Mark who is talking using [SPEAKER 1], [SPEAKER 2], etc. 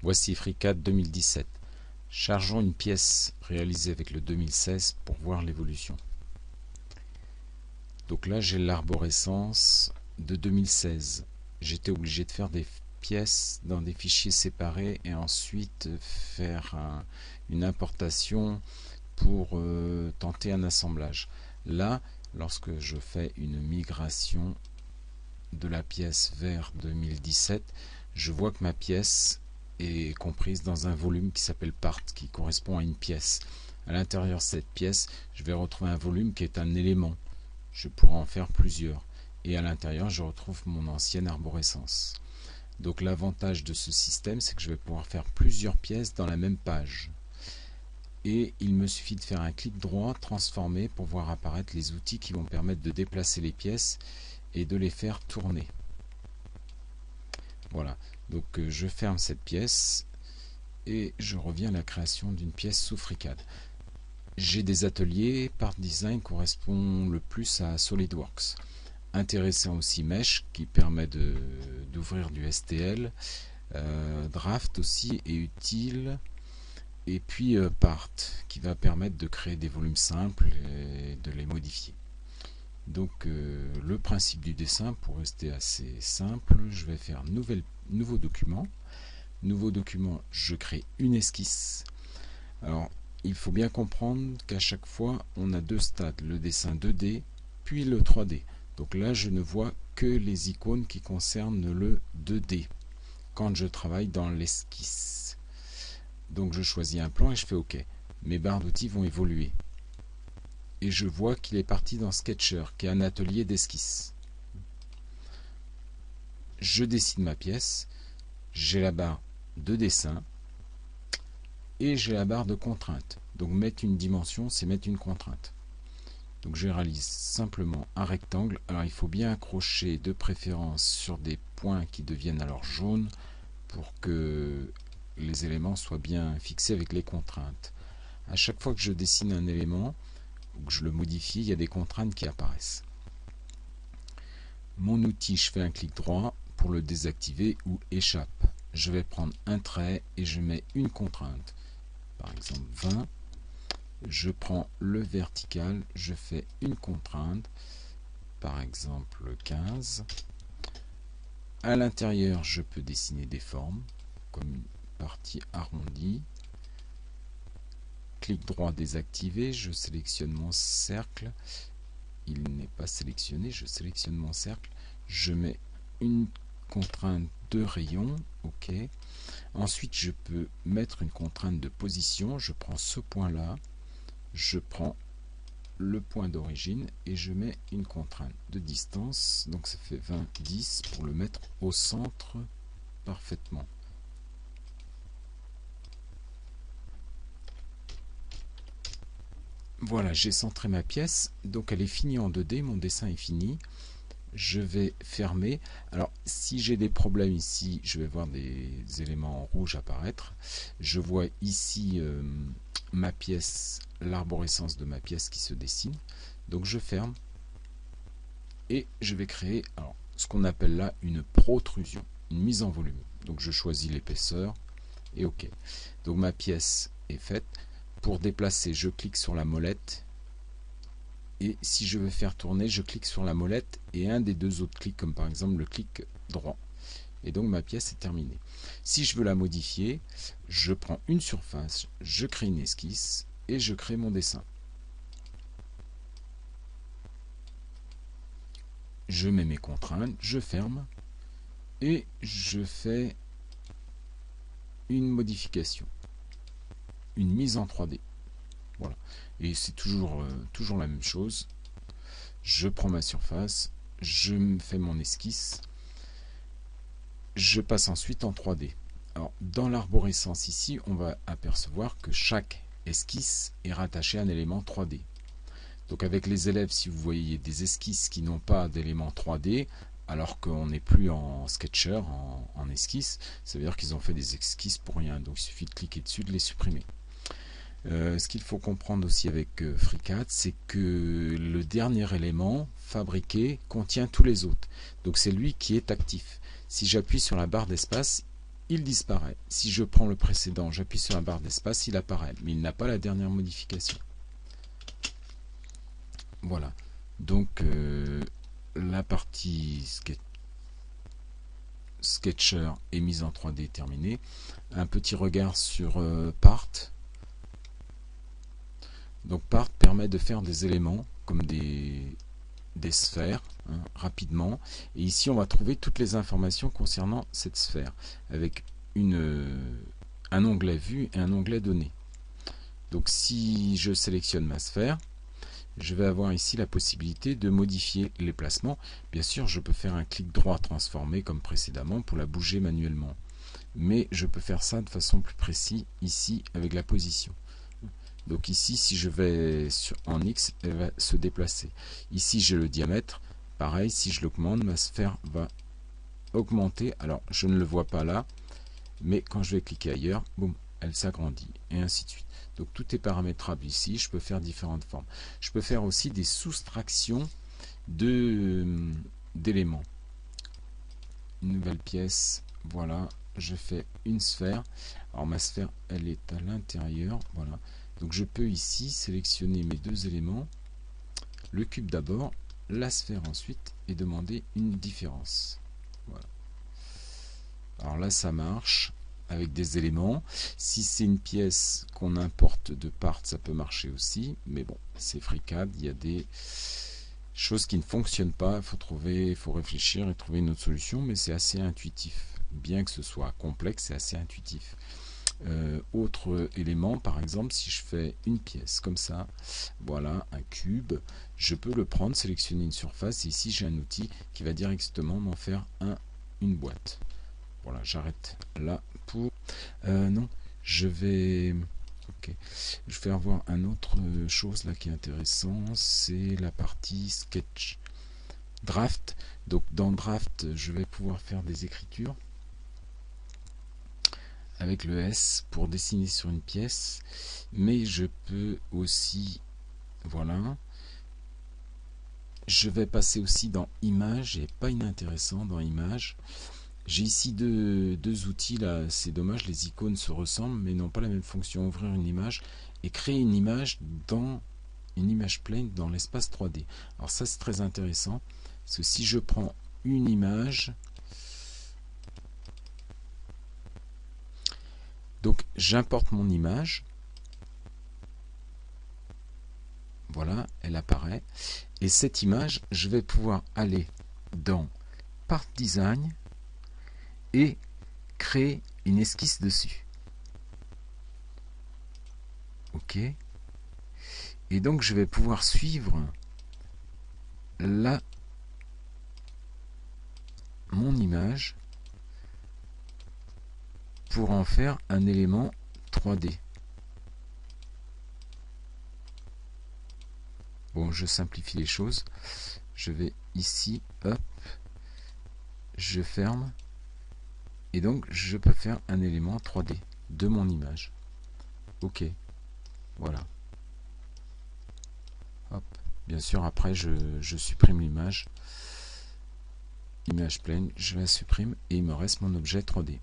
[SPEAKER 1] Voici FreeCAD 2017. Chargeons une pièce réalisée avec le 2016 pour voir l'évolution. Donc là j'ai l'arborescence de 2016. J'étais obligé de faire des pièces dans des fichiers séparés et ensuite faire une importation pour tenter un assemblage. Là, lorsque je fais une migration de la pièce vers 2017, je vois que ma pièce est comprise dans un volume qui s'appelle part, qui correspond à une pièce. À l'intérieur de cette pièce, je vais retrouver un volume qui est un élément. Je pourrais en faire plusieurs. Et à l'intérieur, je retrouve mon ancienne arborescence. Donc l'avantage de ce système, c'est que je vais pouvoir faire plusieurs pièces dans la même page. Et il me suffit de faire un clic droit, transformer, pour voir apparaître les outils qui vont permettre de déplacer les pièces et de les faire tourner. Voilà, donc je ferme cette pièce et je reviens à la création d'une pièce sous FreeCAD. J'ai des ateliers, Part Design correspond le plus à SolidWorks. Intéressant aussi Mesh qui permet d'ouvrir du STL, Draft aussi est utile, et puis Part qui va permettre de créer des volumes simples et de les modifier. Donc le principe du dessin, pour rester assez simple, je vais faire nouveau document. Nouveau document, je crée une esquisse. Alors il faut bien comprendre qu'à chaque fois on a deux stades, le dessin 2D puis le 3D. Donc là je ne vois que les icônes qui concernent le 2D quand je travaille dans l'esquisse. Donc je choisis un plan et je fais OK. Mes barres d'outils vont évoluer. Et je vois qu'il est parti dans Sketcher, qui est un atelier d'esquisse. Je dessine ma pièce, j'ai la barre de dessin et j'ai la barre de contrainte. Donc mettre une dimension, c'est mettre une contrainte. Donc je réalise simplement un rectangle. Alors il faut bien accrocher de préférence sur des points qui deviennent alors jaunes pour que les éléments soient bien fixés avec les contraintes. À chaque fois que je dessine un élément, que je le modifie, il y a des contraintes qui apparaissent. Mon outil, je fais un clic droit pour le désactiver ou échappe. Je vais prendre un trait et je mets une contrainte. Par exemple 20. Je prends le vertical, je fais une contrainte. Par exemple 15. À l'intérieur, je peux dessiner des formes, comme une partie arrondie. Clic droit désactivé, je sélectionne mon cercle. Il n'est pas sélectionné, je sélectionne mon cercle. Je mets une contrainte de rayon, OK. Ensuite, je peux mettre une contrainte de position. Je prends ce point-là, je prends le point d'origine et je mets une contrainte de distance. Donc ça fait 20, 10 pour le mettre au centre parfaitement. Voilà, j'ai centré ma pièce, donc elle est finie en 2D, mon dessin est fini. Je vais fermer. Alors si j'ai des problèmes ici, je vais voir des éléments en rouge apparaître. Je vois ici ma pièce, l'arborescence de ma pièce qui se dessine. Donc je ferme et je vais créer alors, ce qu'on appelle là une protrusion, une mise en volume. Donc je choisis l'épaisseur et OK. Donc ma pièce est faite. Pour déplacer, je clique sur la molette et si je veux faire tourner, je clique sur la molette et un des deux autres clics, comme par exemple le clic droit. Et donc ma pièce est terminée. Si je veux la modifier, je prends une surface, je crée une esquisse et je crée mon dessin. Je mets mes contraintes, je ferme et je fais une modification. Une mise en 3D. Voilà. Et c'est toujours la même chose. Je prends ma surface, je me fais mon esquisse, je passe ensuite en 3D. Alors, dans l'arborescence ici, on va apercevoir que chaque esquisse est rattachée à un élément 3D. Donc avec les élèves, si vous voyez des esquisses qui n'ont pas d'élément 3D, alors qu'on n'est plus en Sketcher, en esquisse, ça veut dire qu'ils ont fait des esquisses pour rien. Donc il suffit de cliquer dessus, de les supprimer. Ce qu'il faut comprendre aussi avec FreeCAD, c'est que le dernier élément fabriqué contient tous les autres. Donc c'est lui qui est actif. Si j'appuie sur la barre d'espace, il disparaît. Si je prends le précédent, j'appuie sur la barre d'espace, il apparaît, mais il n'a pas la dernière modification. Voilà. Donc la partie Sketcher est mise en 3D terminée. Un petit regard sur Part. Donc Part permet de faire des éléments comme des sphères rapidement. Et ici on va trouver toutes les informations concernant cette sphère avec un onglet vue et un onglet données. Donc si je sélectionne ma sphère, je vais avoir ici la possibilité de modifier les placements. Bien sûr, je peux faire un clic droit transformé comme précédemment pour la bouger manuellement. Mais je peux faire ça de façon plus précise ici avec la position. Donc ici, si je vais en X, elle va se déplacer. Ici, j'ai le diamètre. Pareil, si je l'augmente, ma sphère va augmenter. Alors, je ne le vois pas là, mais quand je vais cliquer ailleurs, boum, elle s'agrandit, et ainsi de suite. Donc tout est paramétrable ici, je peux faire différentes formes. Je peux faire aussi des soustractions d'éléments. Une nouvelle pièce, voilà, je fais une sphère. Alors ma sphère, elle est à l'intérieur, voilà. Donc je peux ici sélectionner mes deux éléments, le cube d'abord, la sphère ensuite, et demander une différence. Voilà. Alors là, ça marche avec des éléments. Si c'est une pièce qu'on importe de Part, ça peut marcher aussi. Mais bon, c'est FreeCAD, il y a des choses qui ne fonctionnent pas. Il faut réfléchir et trouver une autre solution, mais c'est assez intuitif. Bien que ce soit complexe, c'est assez intuitif. Autre élément, par exemple, si je fais une pièce comme ça, voilà, un cube, je peux le prendre, sélectionner une surface, et ici j'ai un outil qui va directement m'en faire une boîte. Voilà, j'arrête là pour... non, je vais avoir un autre chose là qui est intéressant, c'est la partie Sketch. Draft. Donc dans Draft, je vais pouvoir faire des écritures avec le S pour dessiner sur une pièce, mais je peux aussi, voilà, je vais passer aussi dans Images, et pas inintéressant dans Images. J'ai ici deux outils là, c'est dommage, les icônes se ressemblent mais n'ont pas la même fonction. Ouvrir une image et créer une image dans une image plane dans l'espace 3D. Alors ça c'est très intéressant, parce que si je prends une image, donc j'importe mon image, voilà, elle apparaît, et cette image, je vais pouvoir aller dans Part Design, et créer une esquisse dessus. Ok. Et donc je vais pouvoir suivre mon image pour en faire un élément 3D. Bon, je simplifie les choses. Je vais ici, hop, je ferme. Et donc, je peux faire un élément 3D de mon image. Ok. Voilà. Hop. Bien sûr, après, je supprime l'image. Image pleine, je la supprime et il me reste mon objet 3D.